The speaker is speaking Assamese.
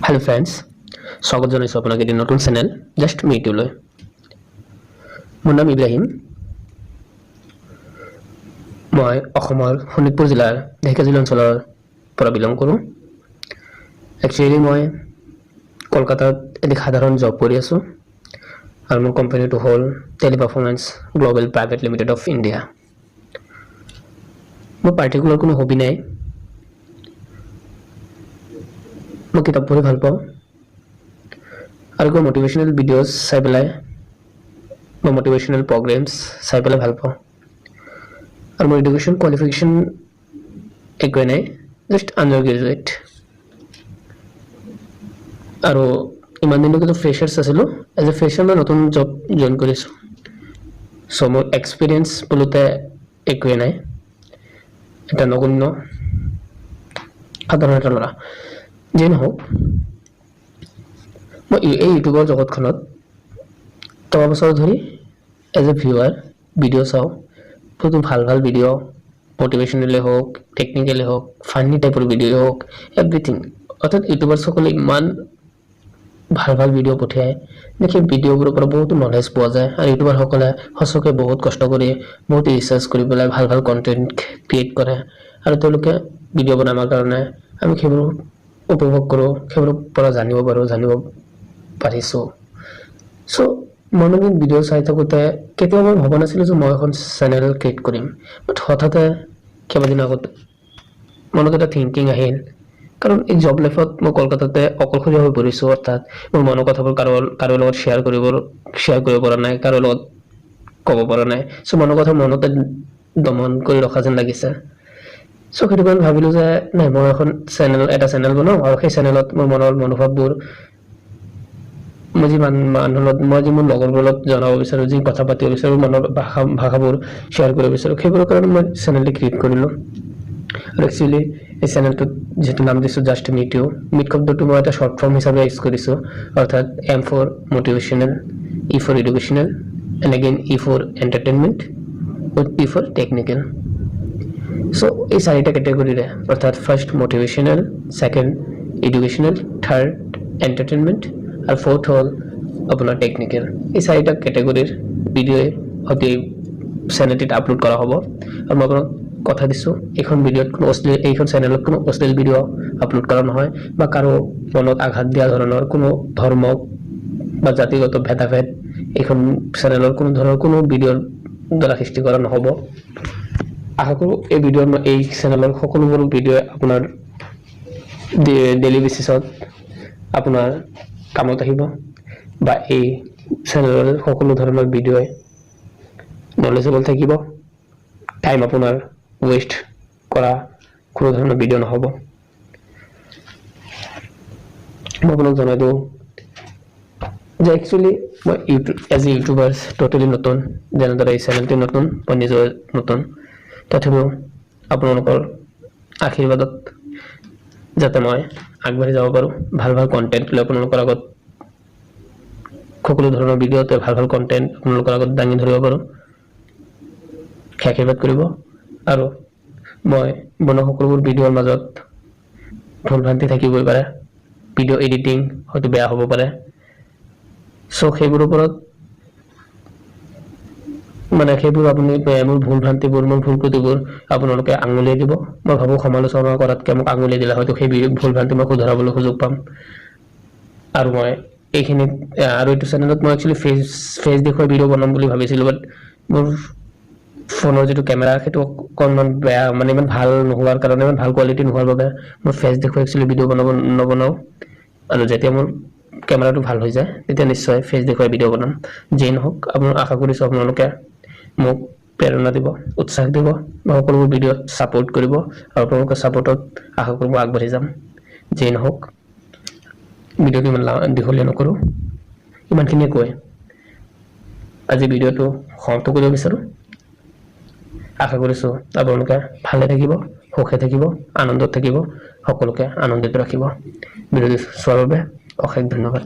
Hello friends, স্বাগত জনাইছো আপোনাক এটি নতুন চেনেল জাস্ট মিট ইউলৈ। মোৰ নাম ইব্ৰাহিম। মই অসমৰ শোণিতপুৰ জিলাৰ ঢেকিয়াজুলি অঞ্চলৰ পৰা বিলং কৰোঁ। একচুৱেলি মই কলকাতাত এটি সাধাৰণ জব কৰি আছোঁ আৰু মোৰ কোম্পানীটো হ'ল Teleperformance global private limited of India. মোৰ পাৰ্টিকুলাৰ কোনো হবি নাই। মই কিতাপ পঢ়ি ভাল পাওঁ আৰু কোনো মোটিভেশ্যনেল ভিডিঅ'জ চাই পেলাই বা মোটিভেশ্যনেল প্ৰগ্ৰেমছ চাই পেলাই ভাল পাওঁ। আৰু মোৰ এডুকেশ্যন কোৱালিফিকেশ্যন একোৱেই নাই, জাষ্ট আণ্ডাৰ গ্ৰেজুৱেট। আৰু ইমান দিনলৈকেতো ফ্ৰেচাৰ্ছ আছিলোঁ। এজ এ ফ্ৰেচাৰ মই নতুন জব জইন কৰিছোঁ। চ' মোৰ এক্সপিৰিয়েঞ্চ বোলোতে একোৱেই নাই, এটা নগণ্য সাধাৰণ এটা ল'ৰা। যিয়ে নহওক, মই এই ইউটিউবৰ জগতখনত 10 বছৰ ধৰি এজ এ ভিউৱাৰ ভিডিঅ' চাওঁ। বহুতো ভাল ভাল ভিডিঅ', মটিভেশ্যনেলে হওক, টেকনিকেলে হওক, ফানি টাইপৰ ভিডিঅ' হওক, এভৰিথিং। অৰ্থাৎ ইউটিউবাৰ্ছসকলে ইমান ভাল ভাল ভিডিঅ' পঠিয়ায়, সেই ভিডিঅ'বোৰৰ পৰা বহুতো নলেজ পোৱা যায়। আৰু ইউটিউবাৰসকলে সঁচাকৈ বহুত কষ্ট কৰি, বহুত ৰিচাৰ্চ কৰি পেলাই ভাল ভাল কণ্টেণ্ট ক্ৰিয়েট কৰে। আৰু তেওঁলোকে ভিডিঅ' বনাই আমাৰ কাৰণে, আমি সেইবোৰ উপভোগ কৰোঁ, সেইবোৰৰ পৰা জানিব পাৰিছোঁ। চ' মই মানে ভিডিঅ' চাই থাকোঁতে কেতিয়াও মই ভবা নাছিলোঁ যে মই এখন চেনেল ক্ৰিয়েট কৰিম। বাট হঠাতে কেইবাদিন আগত মনত এটা থিংকিং আহিল, কাৰণ এই জব লাইফত মই কলকাতাতে অকলশৰীয়া হৈ পৰিছোঁ। অৰ্থাৎ মোৰ মনৰ কথাবোৰ কাৰো লগত শ্বেয়াৰ কৰিব পৰা নাই, কাৰো লগত ক'ব পৰা নাই। চ' মনৰ কথা মনতে দমন কৰি ৰখা যেন লাগিছে। চ' সেইটো কাৰণে ভাবিলোঁ যে নাই, মই এটা চেনেল বনাওঁ আৰু সেই চেনেলত মোৰ মনৰ মনোভাৱবোৰ মই যি মোৰ লগৰবোৰৰ লগত জনাব বিচাৰোঁ, যি কথা পাতিব বিচাৰোঁ, মনৰ ভাষাবোৰ শ্বেয়াৰ কৰিব বিচাৰোঁ, সেইবোৰৰ কাৰণে মই চেনেলটি ক্ৰিয়েট কৰিলোঁ। আৰু একচুৱেলি এই চেনেলটোত যিটো নাম দিছোঁ জাষ্ট মিট ইউ, মিট শব্দটো মই এটা শ্বৰ্ট ফৰ্ম হিচাপে ইউজ কৰিছোঁ। অৰ্থাৎ M for motivational, E for educational, and again E for entertainment, T for technical. So' এই চাৰিটা কেটেগৰীৰে, অৰ্থাৎ first motivational, second educational, third entertainment আৰু ফ'ৰ্থ হ'ল আপোনাৰ টেকনিকেল। এই চাৰিটা কেটেগৰীৰ ভিডিঅ'ই সৈতে চেনেলটিত আপলোড কৰা হ'ব। আৰু মই আপোনাক কথা দিছোঁ, এইখন চেনেলত কোনো অশ্লীল ভিডিঅ' আপলোড কৰা নহয়, বা কাৰো মনত আঘাত দিয়া ধৰণৰ কোনো ধৰ্ম বা জাতিগত ভেদাভেদ এইখন চেনেলৰ কোনো ধৰণৰ কোনো ভিডিঅ'ৰ দ্বাৰা সৃষ্টি কৰা নহ'ব। আশা কৰোঁ এই চেনেলৰ সকলোবোৰ ভিডিঅ'ই আপোনাৰ ডেইলি বেচিছত আপোনাৰ কামত আহিব, বা এই চেনেলৰ সকলো ধৰণৰ ভিডিঅ'ই নলেজেবল থাকিব। টাইম আপোনাৰ ৱেষ্ট কৰা কোনো ধৰণৰ ভিডিঅ' নহ'ব। মই আপোনাক জনাই দিওঁ যে একচুৱেলি মই এজ এ ইউটিউবাৰ ট'টেলি নতুন, যেনেদৰে এই চেনেলটি নতুন, মই নিজে নতুন। তথাপিও আপোনালোকৰ আশীৰ্বাদত যাতে মই আগবাঢ়ি যাব পাৰোঁ, ভাল ভাল কণ্টেণ্ট লৈ আপোনালোকৰ আগত, সকলো ধৰণৰ ভিডিঅ'তে ভাল ভাল কণ্টেণ্ট আপোনালোকৰ আগত দাঙি ধৰিব পাৰোঁ, আশীৰ্বাদ কৰিব। আৰু মই বনোৱা সকলোবোৰ ভিডিঅ'ৰ মাজত ভুল ভ্ৰান্তি থাকিবই পাৰে, ভিডিঅ' এডিটিং হয়তো বেয়া হ'ব পাৰে। চ' সেইবোৰৰ ওপৰত সেইবোৰ আপুনি মোৰ ভুল ভ্ৰান্তিবোৰ, মোৰ ভুল ত্ৰুটিবোৰ আপোনালোকে আঙুলিয়াই দিব। মই ভাবোঁ সমালোচনা কৰাতকৈ মোক আঙুলিয়াই দিলে হয়তো সেই ভুল ভ্ৰান্তি মই শুধৰাবলৈ সুযোগ পাম। আৰু মই এইখিনিত আৰু এইটো চেনেলত মই একচুৱেলি ফেচ দেখুৱাই ভিডিঅ' বনাম বুলি ভাবিছিলোঁ, বাট মোৰ ফোনৰ যিটো কেমেৰা সেইটো অকণমান বেয়া, ইমান ভাল নোহোৱাৰ কাৰণে, ইমান ভাল কোৱালিটি নোহোৱাৰ বাবে মই ফেচ দেখুৱাই একচুৱেলি ভিডিঅ' নবনাওঁ। আৰু যেতিয়া মোৰ কেমেৰাটো ভাল হৈ যায় তেতিয়া নিশ্চয় ফেচ দেখুৱাই ভিডিঅ' বনাম। যিয়ে নহওক, আশা কৰিছোঁ আপোনালোকে মোক প্ৰেৰণা দিব, উৎসাহ দিব, বা সকলোবোৰ ভিডিঅ'ত ছাপোৰ্ট কৰিব। আৰু আপোনালোকৰ ছাপোৰ্টত আশা কৰোঁ মই আগবাঢ়ি যাম। যিয়ে নহওক, ভিডিঅ'টো ইমান দীঘলীয়া নকৰোঁ, ইমানখিনিয়ে কৈ আজি ভিডিঅ'টো সমাপ্ত কৰিব বিচাৰোঁ। আশা কৰিছোঁ আপোনালোকে ভালে থাকিব, সুখে থাকিব, আনন্দত থাকিব, সকলোকে আনন্দিত ৰাখিব। ভিডিঅ'টো চোৱাৰ বাবে অশেষ ধন্যবাদ।